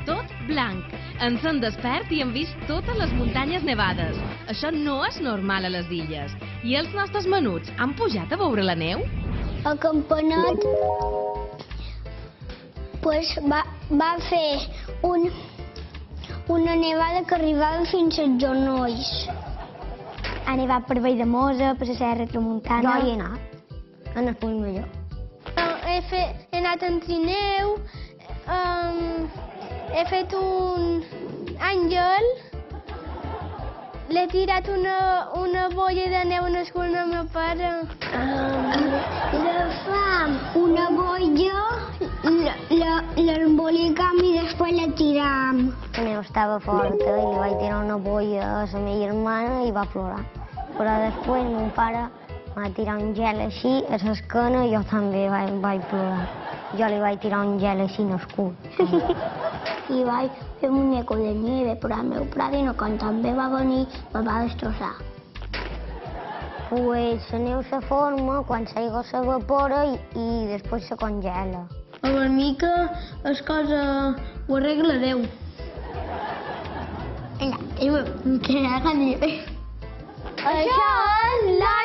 Tot blanc. Ens hem despert i hem vist totes les muntanyes nevades. Això no és normal a les illes. I els nostres menuts han pujat a veure la neu? El campanet va fer una nevada que arribava fins als genolls. Ha nevat per Valldemossa, per la Serra Tramuntana. Jo hi he anat, en el punt millor. He anat en trineu, he fet un àngel, l'he tirat una boia de neu en el cul de ma pare. Agafam una boia, l'embolicam i després la tiram. La neu estava forta i li vaig tirar una boia a la meva germana i va plorar. Però després mon pare va tirar un gel així a l'esquena i jo també vaig plorar. Jo li vaig tirar un gel així en el cul. I vaig fer un muñeco de nieve, però el meu padrino, quan també va venir, me va destrossar. Pues la neu se forma quan l'aigua s'evapora i després se congela. Per mi que és cosa ho arregla Déu. Allà, que haga nieve. Això és la